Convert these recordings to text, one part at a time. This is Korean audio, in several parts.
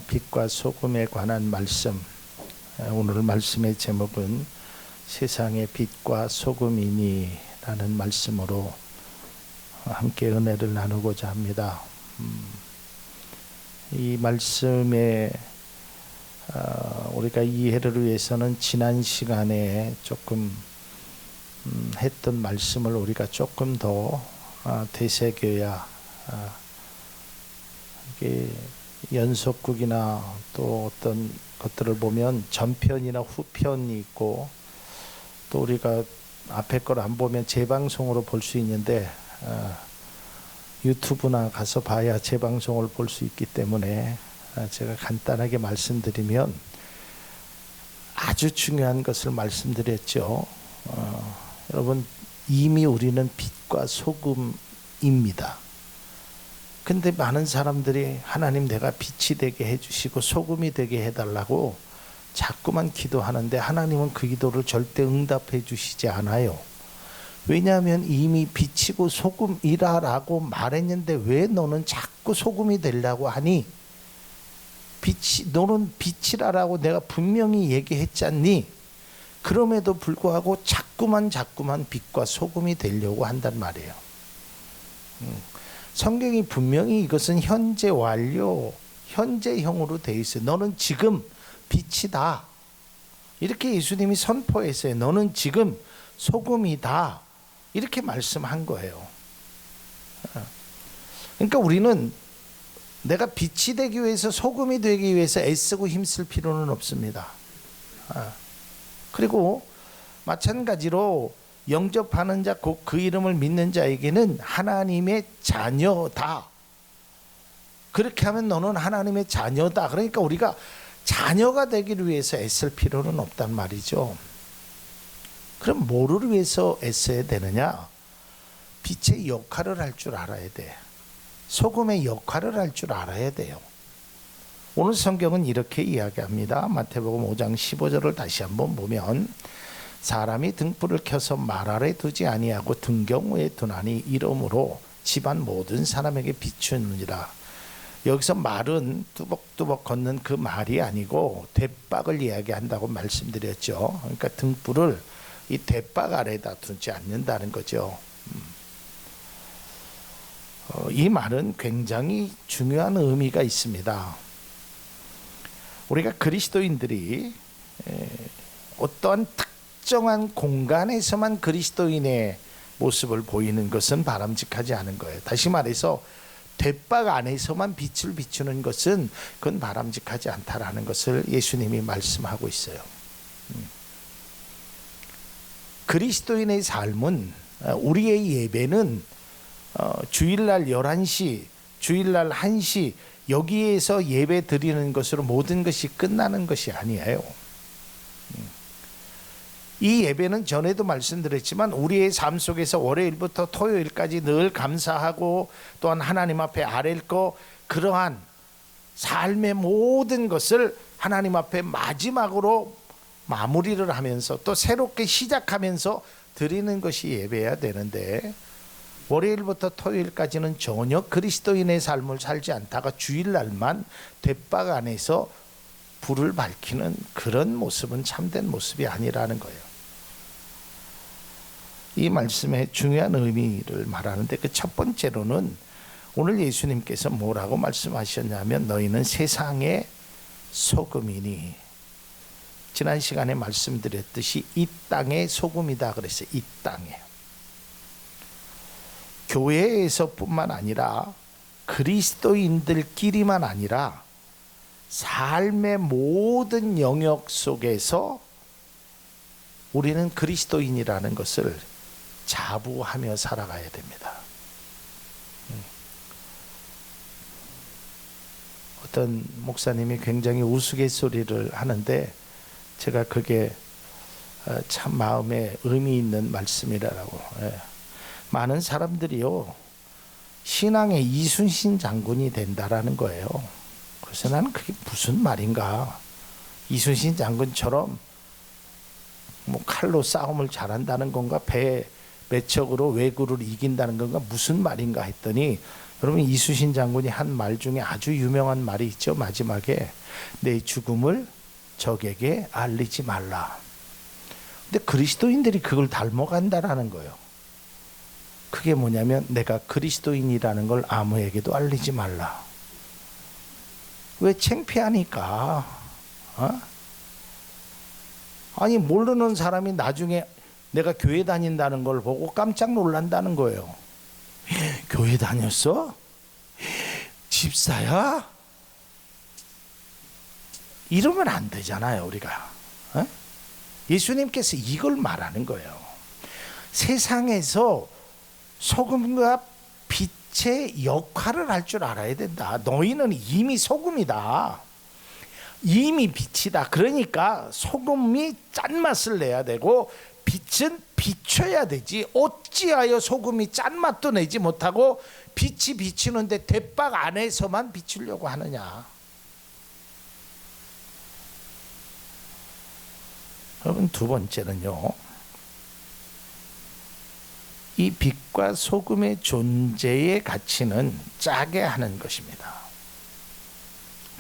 빛과 소금에 관한 말씀. 오늘 말씀의 제목은 세상의 빛과 소금이니 라는 말씀으로 함께 은혜를 나누고자 합니다. 이 말씀에 우리가 이해를 위해서는 지난 시간에 조금 했던 말씀을 우리가 조금 더 되새겨야 이게 연속극이나 또 어떤 것들을 보면 전편이나 후편이 있고 또 우리가 앞에 걸 안 보면 재방송으로 볼 수 있는데 유튜브나 가서 봐야 재방송을 볼 수 있기 때문에 제가 간단하게 말씀드리면 아주 중요한 것을 말씀드렸죠. 여러분, 이미 우리는 빛과 소금입니다. 근데 많은 사람들이 하나님 내가 빛이 되게 해주시고 소금이 되게 해달라고 자꾸만 기도하는데 하나님은 그 기도를 절대 응답해 주시지 않아요. 왜냐하면 이미 빛이고 소금이라라고 말했는데 왜 너는 자꾸 소금이 되려고 하니? 너는 빛이라라고 내가 분명히 얘기했잖니? 그럼에도 불구하고 자꾸만 빛과 소금이 되려고 한단 말이에요. 성경이 분명히 이것은 현재 완료, 현재형으로 되어 있어요. 너는 지금 빛이다. 이렇게 예수님이 선포했어요. 너는 지금 소금이다. 이렇게 말씀한 거예요. 그러니까 우리는 내가 빛이 되기 위해서 소금이 되기 위해서 애쓰고 힘쓸 필요는 없습니다. 그리고 마찬가지로 영접하는 자, 곧 그 이름을 믿는 자에게는 하나님의 자녀다. 그렇게 하면 너는 하나님의 자녀다. 그러니까 우리가 자녀가 되기를 위해서 애쓸 필요는 없단 말이죠. 그럼 뭐를 위해서 애써야 되느냐? 빛의 역할을 할 줄 알아야 돼. 소금의 역할을 할 줄 알아야 돼요. 오늘 성경은 이렇게 이야기합니다. 마태복음 5장 15절을 다시 한번 보면 사람이 등불을 켜서 말 아래 두지 아니하고 등경우에 두나니 이러므로 집안 모든 사람에게 비추느니라. 여기서 말은 뚜벅뚜벅 걷는 그 말이 아니고 대박을 이야기한다고 말씀드렸죠. 그러니까 등불을 이 대박 아래다 두지 않는다는 거죠. 이 말은 굉장히 중요한 의미가 있습니다. 우리가 그리스도인들이 어떠한 특정한 공간에서만 그리스도인의 모습을 보이는 것은 바람직하지 않은 거예요. 다시 말해서 대박 안에서만 빛을 비추는 것은 그건 바람직하지 않다라는 것을 예수님이 말씀하고 있어요. 그리스도인의 삶은, 우리의 예배는 주일날 11시, 주일날 1시 여기에서 예배 드리는 것으로 모든 것이 끝나는 것이 아니에요. 이 예배는 전에도 말씀드렸지만 우리의 삶 속에서 월요일부터 토요일까지 늘 감사하고 또한 하나님 앞에 아랠 거, 그러한 삶의 모든 것을 하나님 앞에 마지막으로 마무리를 하면서 또 새롭게 시작하면서 드리는 것이 예배여야 되는데, 월요일부터 토요일까지는 전혀 그리스도인의 삶을 살지 않다가 주일날만 대박 안에서 불을 밝히는 그런 모습은 참된 모습이 아니라는 거예요. 이 말씀의 중요한 의미를 말하는데, 그 첫 번째로는 오늘 예수님께서 뭐라고 말씀하셨냐면 너희는 세상의 소금이니, 지난 시간에 말씀드렸듯이 이 땅의 소금이다 그랬어요. 이 땅에. 교회에서뿐만 아니라 그리스도인들끼리만 아니라 삶의 모든 영역 속에서 우리는 그리스도인이라는 것을 자부하며 살아가야 됩니다. 어떤 목사님이 굉장히 우스갯소리를 하는데 제가 그게 참 마음에 의미 있는 말씀이라고. 많은 사람들이요, 신앙의 이순신 장군이 된다라는 거예요. 그래서 나는 그게 무슨 말인가? 이순신 장군처럼 뭐 칼로 싸움을 잘한다는 건가? 매척으로 왜구를 이긴다는 건가 무슨 말인가 했더니, 여러분 이수신 장군이 한 말 중에 아주 유명한 말이 있죠. 마지막에 내 죽음을 적에게 알리지 말라. 근데 그리스도인들이 그걸 닮아간다라는 거예요. 그게 뭐냐면 내가 그리스도인이라는 걸 아무에게도 알리지 말라. 왜? 창피하니까. 아니 모르는 사람이 나중에 내가 교회 다닌다는 걸 보고 깜짝 놀란다는 거예요. 교회 다녔어? 집사야? 이러면 안 되잖아요, 우리가. 예수님께서 이걸 말하는 거예요. 세상에서 소금과 빛의 역할을 할 줄 알아야 된다. 너희는 이미 소금이다. 이미 빛이다. 그러니까 소금이 짠맛을 내야 되고 빛은 비춰야 되지. 어찌하여 소금이 짠맛도 내지 못하고 빛이 비치는데 대박 안에서만 비추려고 하느냐. 여러분, 두 번째는요, 이 빛과 소금의 존재의 가치는 짜게 하는 것입니다.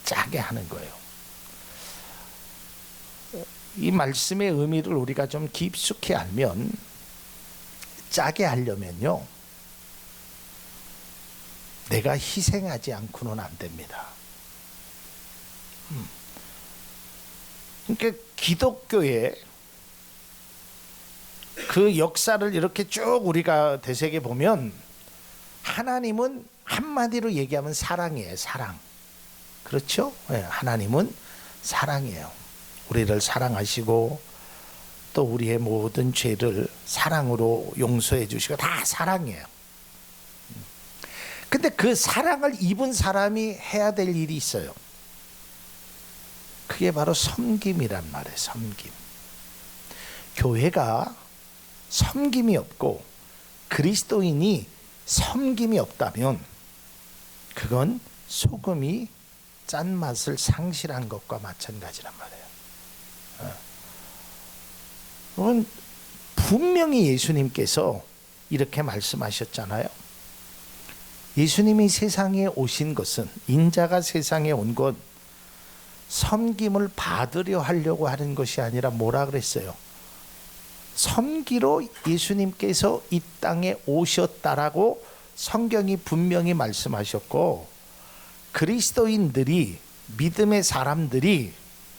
짜게 하는 거예요. 이 말씀의 의미를 우리가 좀 깊숙이 알면, 짜게 하려면요, 내가 희생하지 않고는 안 됩니다. 그러니까 기독교의 그 역사를 이렇게 쭉 우리가 되새겨 보면, 하나님은 한마디로 얘기하면 사랑이에요. 사랑. 그렇죠? 네, 하나님은 사랑이에요. 우리를 사랑하시고 또 우리의 모든 죄를 사랑으로 용서해 주시고 다 사랑이에요. 근데 그 사랑을 입은 사람이 해야 될 일이 있어요. 그게 바로 섬김이란 말이에요. 섬김. 교회가 섬김이 없고 그리스도인이 섬김이 없다면 그건 소금이 짠맛을 상실한 것과 마찬가지란 말이에요. 그건 분명히 예수님께서 이렇게 말씀하셨잖아요. 예수님이 세상에 오신 것은, 인자가 세상에 온 것, 섬김을 받으려 하려고 하는 것이 아니라 뭐라 그랬어요? 섬기러 예수님께서 이 땅에 오셨다라고 성경이 분명히 말씀하셨고, 그리스도인들이, 믿음의 사람들이,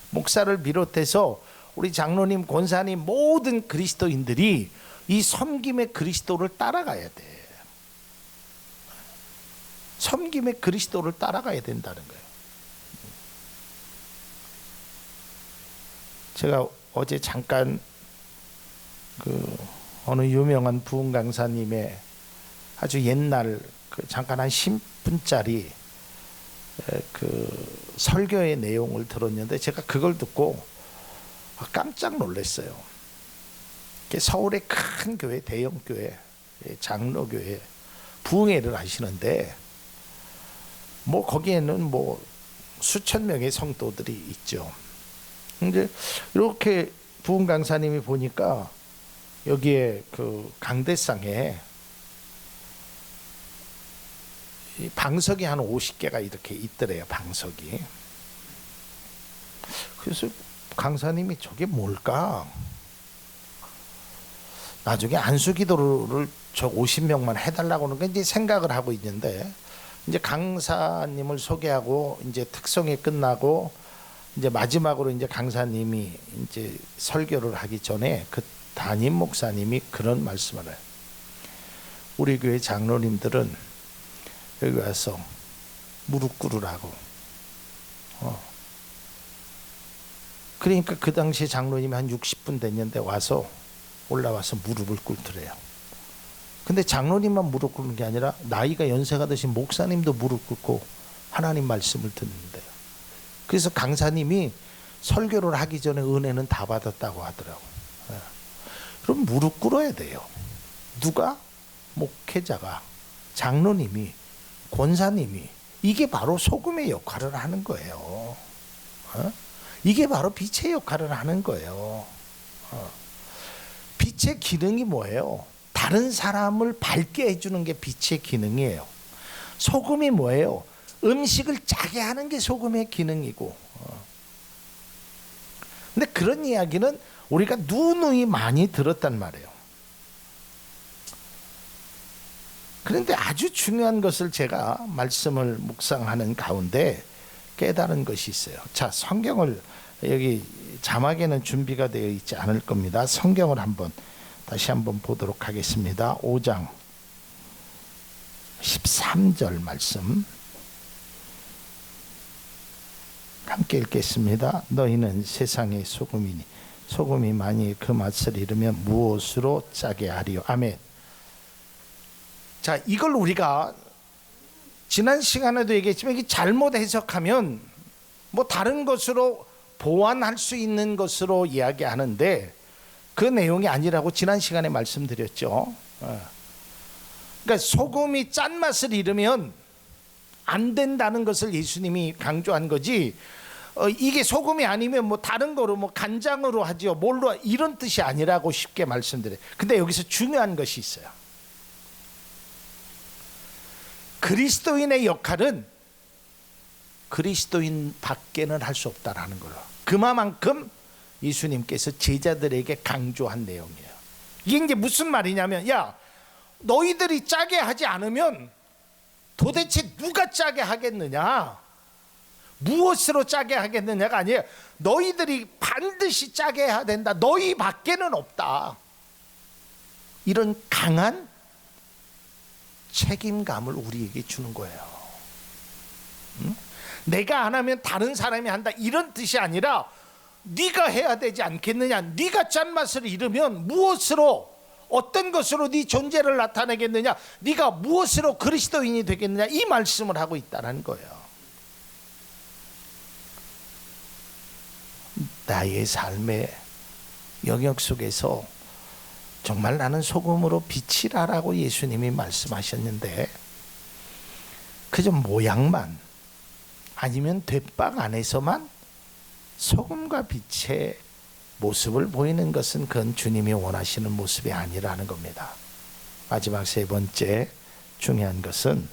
목사를 비롯해서 우리 장로님, 권사님, 모든 그리스도인들이 이 섬김의 그리스도를 따라가야 돼. 섬김의 그리스도를 따라가야 된다는 거예요. 제가 어제 잠깐 어느 유명한 부흥 강사님의 아주 옛날 잠깐 한 10분짜리 설교의 내용을 들었는데, 제가 그걸 듣고 깜짝 놀랐어요. 서울의 큰 교회, 대형 교회, 장로교회 부흥회를 하시는데, 뭐 거기에는 뭐 수천 명의 성도들이 있죠. 근데 이렇게 부흥 강사님이 보니까 여기에 그 강대상에 이 방석이 한 50개가 이렇게 있더래요. 방석이. 그래서 강사님이 저게 뭘까? 나중에 안수기도를 저 50명만 해달라고 하는 게 이제 생각을 하고 있는데, 이제 강사님을 소개하고 이제 특송이 끝나고 이제 마지막으로 이제 강사님이 이제 설교를 하기 전에 그 담임 목사님이 그런 말씀을 해요. 우리 교회 장로님들은 여기 와서 무릎 꿇으라고. 그러니까 그 당시 장로님이 한 60분 됐는데 와서 올라와서 무릎을 꿇더래요. 근데 장로님만 무릎 꿇는 게 아니라 나이가 연세가 드신 목사님도 무릎 꿇고 하나님 말씀을 듣는데요. 그래서 강사님이 설교를 하기 전에 은혜는 다 받았다고 하더라고요. 그럼 무릎 꿇어야 돼요. 누가? 목회자가, 장로님이, 권사님이. 이게 바로 소금의 역할을 하는 거예요. 이게 바로 빛의 역할을 하는 거예요. 빛의 기능이 뭐예요? 다른 사람을 밝게 해주는 게 빛의 기능이에요. 소금이 뭐예요? 음식을 짜게 하는 게 소금의 기능이고. 근데 그런 이야기는 우리가 누누이 많이 들었단 말이에요. 그런데 아주 중요한 것을 제가 말씀을 묵상하는 가운데 깨달은 것이 있어요. 자, 성경을 여기 자막에는 준비가 되어 있지 않을 겁니다. 성경을 다시 한번 보도록 하겠습니다. 5장 13절 말씀 함께 읽겠습니다. 너희는 세상의 소금이니 소금이 만일 그 맛을 잃으면 무엇으로 짜게 하리요. 아멘. 자, 이걸 우리가 지난 시간에도 얘기했지만 이게 잘못 해석하면 뭐 다른 것으로 보완할 수 있는 것으로 이야기하는데 그 내용이 아니라고 지난 시간에 말씀드렸죠. 그러니까 소금이 짠맛을 잃으면 안 된다는 것을 예수님이 강조한 거지, 이게 소금이 아니면 뭐 다른 거로 뭐 간장으로 하지요, 뭘로, 이런 뜻이 아니라고 쉽게 말씀드려요. 근데 여기서 중요한 것이 있어요. 그리스도인의 역할은 그리스도인 밖에는 할 수 없다라는 거예요. 그만큼 예수님께서 제자들에게 강조한 내용이에요. 이게 이제 무슨 말이냐면, 야, 너희들이 짜게 하지 않으면 도대체 누가 짜게 하겠느냐, 무엇으로 짜게 하겠느냐가 아니에요. 너희들이 반드시 짜게 해야 된다. 너희 밖에는 없다. 이런 강한 책임감을 우리에게 주는 거예요. 내가 안 하면 다른 사람이 한다, 이런 뜻이 아니라 네가 해야 되지 않겠느냐. 네가 짠맛을 잃으면 무엇으로, 어떤 것으로 네 존재를 나타내겠느냐, 네가 무엇으로 그리스도인이 되겠느냐, 이 말씀을 하고 있다는 거예요. 나의 삶의 영역 속에서 정말 나는 소금으로 빛이라라고 예수님이 말씀하셨는데, 그저 모양만 아니면 돛박 안에서만 소금과 빛의 모습을 보이는 것은 그건 주님이 원하시는 모습이 아니라는 겁니다. 마지막 세 번째 중요한 것은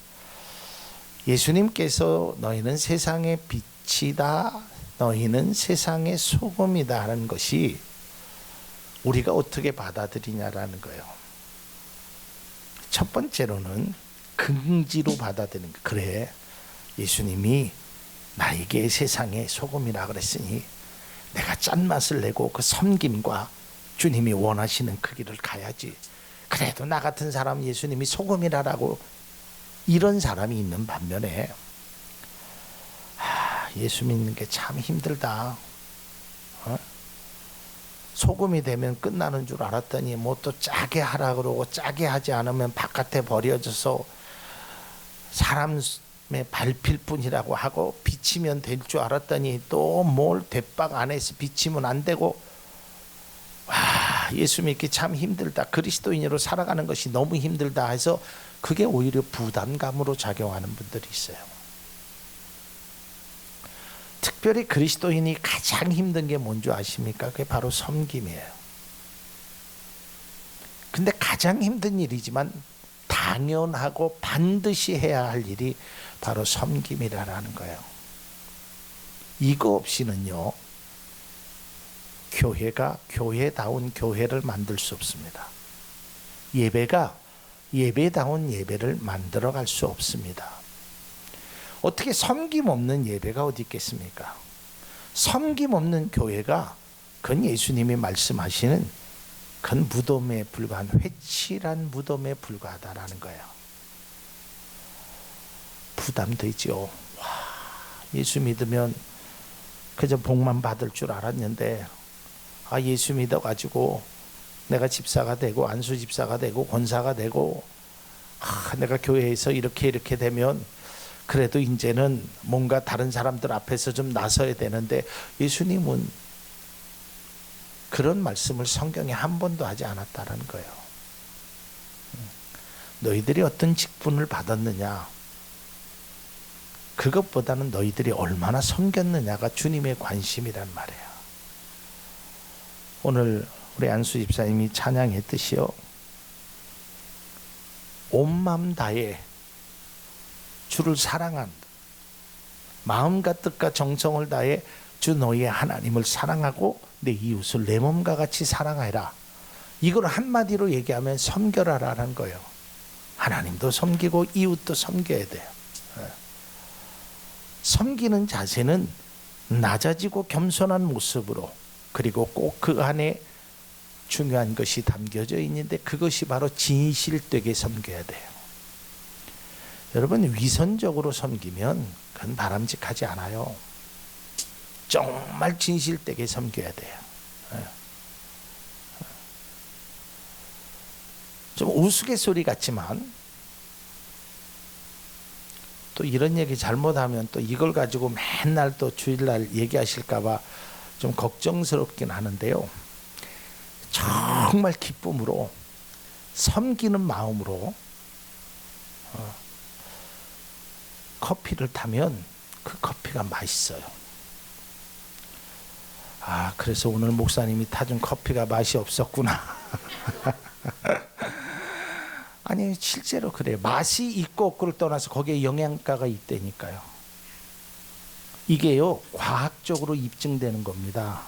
예수님께서 너희는 세상의 빛이다, 너희는 세상의 소금이다 하는 것이 우리가 어떻게 받아들이냐라는 거예요. 첫 번째로는 긍지로 받아들이는 거예요. 그래, 예수님이 나에게 세상의 소금이라 그랬으니 내가 짠맛을 내고 그 섬김과 주님이 원하시는 그 길을 가야지. 그래도 나 같은 사람 예수님이 소금이라라고, 이런 사람이 있는 반면에 예수 믿는 게 참 힘들다. 소금이 되면 끝나는 줄 알았더니 뭐 또 짜게 하라 그러고, 짜게 하지 않으면 바깥에 버려져서 사람의 밟힐 뿐이라고 하고, 비치면 될 줄 알았더니 또 뭘 돛박 안에서 비치면 안 되고, 와, 예수 믿기 참 힘들다, 그리스도인으로 살아가는 것이 너무 힘들다 해서 그게 오히려 부담감으로 작용하는 분들이 있어요. 특별히 그리스도인이 가장 힘든 게 뭔지 아십니까? 그게 바로 섬김이에요. 근데 가장 힘든 일이지만 당연하고 반드시 해야 할 일이 바로 섬김이라는 거예요. 이거 없이는요, 교회가 교회다운 교회를 만들 수 없습니다. 예배가 예배다운 예배를 만들어갈 수 없습니다. 어떻게 섬김 없는 예배가 어디 있겠습니까? 섬김 없는 교회가, 그건 예수님이 말씀하시는 그건 무덤에 불과한, 회칠한 무덤에 불과하다라는 거예요. 부담되죠. 와, 예수 믿으면 그저 복만 받을 줄 알았는데, 예수 믿어가지고 내가 집사가 되고 안수 집사가 되고 권사가 되고, 내가 교회에서 이렇게 되면 그래도 이제는 뭔가 다른 사람들 앞에서 좀 나서야 되는데, 예수님은 그런 말씀을 성경에 한 번도 하지 않았다는 거예요. 너희들이 어떤 직분을 받았느냐, 그것보다는 너희들이 얼마나 섬겼느냐가 주님의 관심이란 말이에요. 오늘 우리 안수 집사님이 찬양했듯이요, 온 마음 다해 주를 사랑한다. 마음과 뜻과 정성을 다해 주 너희의 하나님을 사랑하고 내 이웃을 내 몸과 같이 사랑하라. 이걸 한마디로 얘기하면 섬겨라라는 거예요. 하나님도 섬기고 이웃도 섬겨야 돼요. 섬기는 자세는 낮아지고 겸손한 모습으로, 그리고 꼭 그 안에 중요한 것이 담겨져 있는데 그것이 바로 진실되게 섬겨야 돼요. 여러분, 위선적으로 섬기면 그건 바람직하지 않아요. 정말 진실되게 섬겨야 돼요. 좀 우스갯소리 같지만, 또 이런 얘기 잘못하면 또 이걸 가지고 맨날 또 주일날 얘기하실까봐 좀 걱정스럽긴 하는데요. 정말 기쁨으로 섬기는 마음으로 커피를 타면 그 커피가 맛있어요. 아, 그래서 오늘 목사님이 타준 커피가 맛이 없었구나. 아니, 실제로 그래요. 맛이 있고 없고를 떠나서 거기에 영양가가 있다니까요. 이게요, 과학적으로 입증되는 겁니다.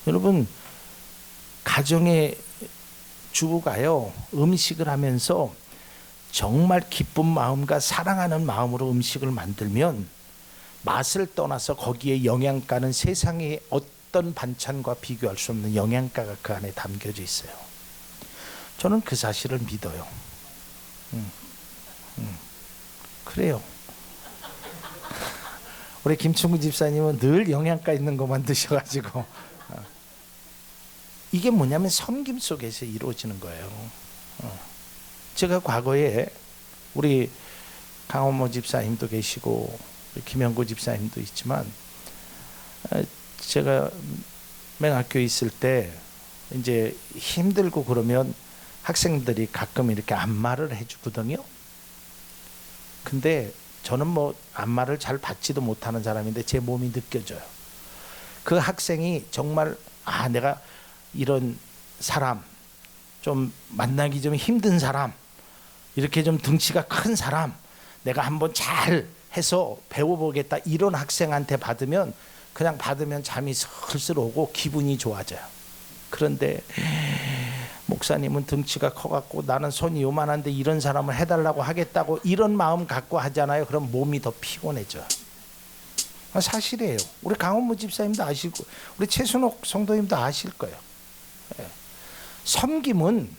여러분, 가정의 주부가요, 음식을 하면서 정말 기쁜 마음과 사랑하는 마음으로 음식을 만들면 맛을 떠나서 거기에 영양가는 세상의 어떤 반찬과 비교할 수 없는 영양가가 그 안에 담겨져 있어요. 저는 그 사실을 믿어요. 그래요. 우리 김충구 집사님은 늘 영양가 있는 것만 드셔가지고, 이게 뭐냐면 섬김 속에서 이루어지는 거예요. 제가 과거에 우리 강원모 집사님도 계시고 김영구 집사님도 있지만, 제가 맹학교에 있을 때 이제 힘들고 그러면 학생들이 가끔 이렇게 안마를 해주거든요. 근데 저는 뭐 안마를 잘 받지도 못하는 사람인데 제 몸이 느껴져요. 그 학생이 정말, 아, 내가 이런 사람, 좀 만나기 좀 힘든 사람, 이렇게 좀 등치가 큰 사람, 내가 한번 잘 해서 배워보겠다, 이런 학생한테 받으면, 그냥 받으면 잠이 슬슬 오고 기분이 좋아져요. 그런데 목사님은 등치가 커갖고 나는 손이 요만한데 이런 사람을 해달라고 하겠다고 이런 마음 갖고 하잖아요. 그럼 몸이 더 피곤해져요. 사실이에요. 우리 강원무 집사님도 아시고 우리 최순옥 성도님도 아실 거예요. 섬김은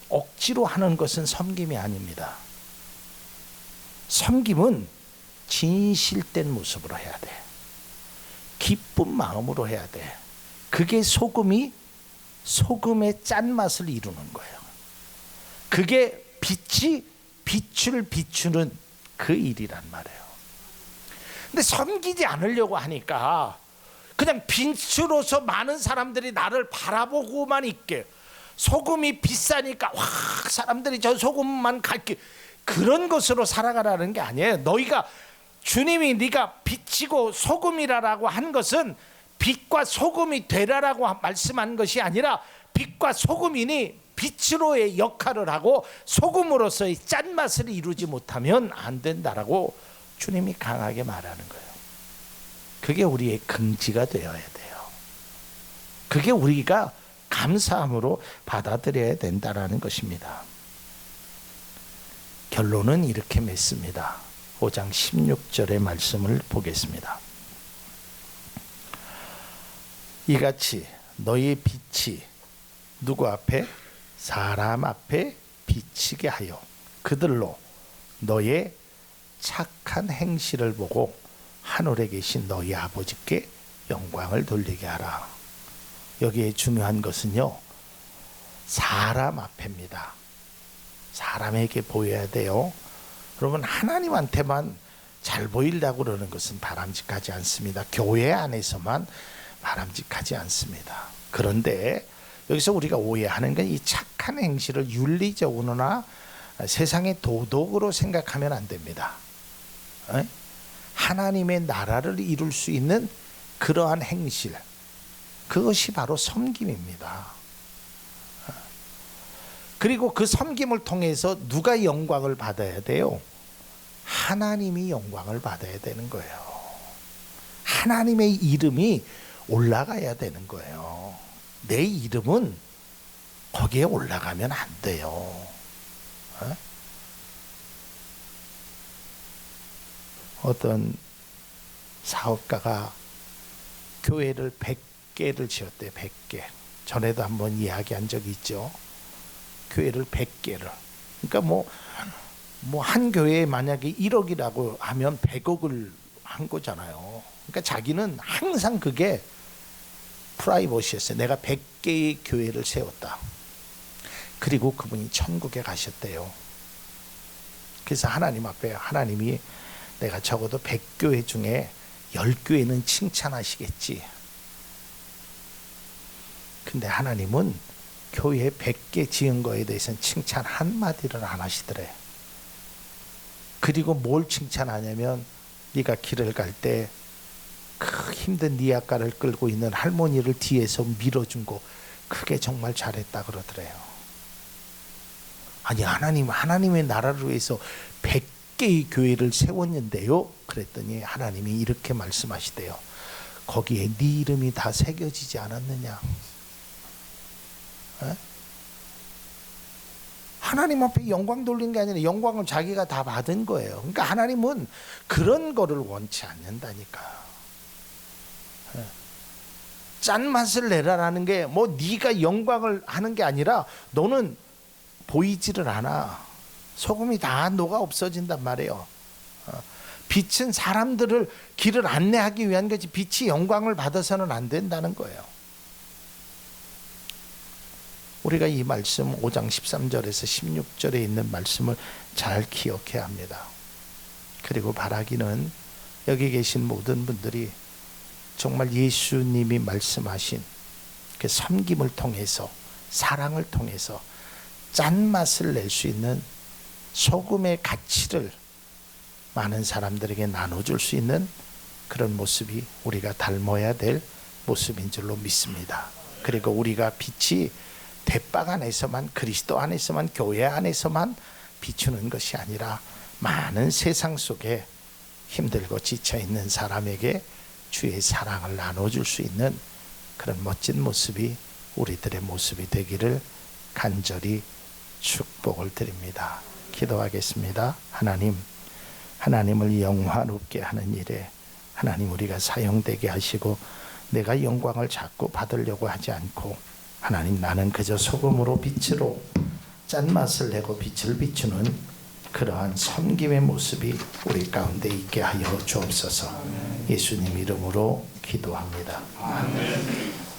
억지로 하는 것은 섬김이 아닙니다. 섬김은 진실된 모습으로 해야 돼. 기쁜 마음으로 해야 돼. 그게 소금의 짠맛을 이루는 거예요. 그게 빛이 빛을 비추는 그 일이란 말이에요. 근데 섬기지 않으려고 하니까 그냥 빛으로서 많은 사람들이 나를 바라보고만 있게, 소금이 비싸니까 와, 사람들이 저 소금만 갈게, 그런 것으로 살아가라는 게 아니에요. 너희가, 주님이 네가 빛이고 소금이라고 한 것은 빛과 소금이 되라라고 말씀한 것이 아니라, 빛과 소금이니 빛으로의 역할을 하고 소금으로서의 짠맛을 이루지 못하면 안 된다라고 주님이 강하게 말하는 거예요. 그게 우리의 긍지가 되어야 돼요. 그게 우리가 감사함으로 받아들여야 된다라는 것입니다. 결론은 이렇게 맺습니다. 5장 16절의 말씀을 보겠습니다. 이같이 너희 빛이 누구 앞에? 사람 앞에 비치게 하여 그들로 너의 착한 행실을 보고 하늘에 계신 너희 아버지께 영광을 돌리게 하라. 여기에 중요한 것은요, 사람 앞입니다. 사람에게 보여야 돼요. 여러분, 하나님한테만 잘 보이려고 그러는 것은 바람직하지 않습니다. 교회 안에서만 바람직하지 않습니다. 그런데 여기서 우리가 오해하는 건 이 착한 행실을 윤리적으로나 세상의 도덕으로 생각하면 안 됩니다. 하나님의 나라를 이룰 수 있는 그러한 행실, 그것이 바로 섬김입니다. 그리고 그 섬김을 통해서 누가 영광을 받아야 돼요? 하나님이 영광을 받아야 되는 거예요. 하나님의 이름이 올라가야 되는 거예요. 내 이름은 거기에 올라가면 안 돼요. 어떤 사업가가 교회를 100개를 지었대요. 100개. 전에도 한번 이야기한 적이 있죠. 교회를 100개를. 그러니까 뭐 한 교회에 만약에 1억이라고 하면 100억을 한 거잖아요. 그러니까 자기는 항상 그게 프라이버시였어요. 내가 100개의 교회를 세웠다. 그리고 그분이 천국에 가셨대요. 그래서 하나님 앞에 하나님이 내가 적어도 100교회 중에 10교회는 칭찬하시겠지. 근데 하나님은 교회 100개 지은 거에 대해서는 칭찬 한마디를 안 하시더래. 그리고 뭘 칭찬하냐면 네가 길을 갈 때 그 힘든 니아가를 끌고 있는 할머니를 뒤에서 밀어준 거 그게 정말 잘했다 그러더래요. 아니 하나님의 나라를 위해서 100개의 교회를 세웠는데요. 그랬더니 하나님이 이렇게 말씀하시대요. 거기에 네 이름이 다 새겨지지 않았느냐. 에? 하나님 앞에 영광 돌린 게 아니라 영광을 자기가 다 받은 거예요. 그러니까 하나님은 그런 거를 원치 않는다니까. 짠맛을 내라라는 게 뭐 네가 영광을 하는 게 아니라 너는 보이지를 않아. 소금이 다 녹아 없어진단 말이에요. 빛은 사람들을 길을 안내하기 위한 거지 빛이 영광을 받아서는 안 된다는 거예요. 우리가 이 말씀 5장 13절에서 16절에 있는 말씀을 잘 기억해야 합니다. 그리고 바라기는 여기 계신 모든 분들이 정말 예수님이 말씀하신 그 섬김을 통해서 사랑을 통해서 짠맛을 낼 수 있는 소금의 가치를 많은 사람들에게 나눠줄 수 있는 그런 모습이 우리가 닮아야 될 모습인 줄로 믿습니다. 그리고 우리가 빛이 대박 안에서만 그리스도 안에서만 교회 안에서만 비추는 것이 아니라 많은 세상 속에 힘들고 지쳐있는 사람에게 주의 사랑을 나눠줄 수 있는 그런 멋진 모습이 우리들의 모습이 되기를 간절히 축복을 드립니다. 기도하겠습니다. 하나님을 영화롭게 하는 일에 하나님 우리가 사용되게 하시고 내가 영광을 자꾸 받으려고 하지 않고 하나님 나는 그저 소금으로 빛으로 짠맛을 내고 빛을 비추는 그러한 섬김의 모습이 우리 가운데 있게 하여 주옵소서. 예수님 이름으로 기도합니다. 아멘.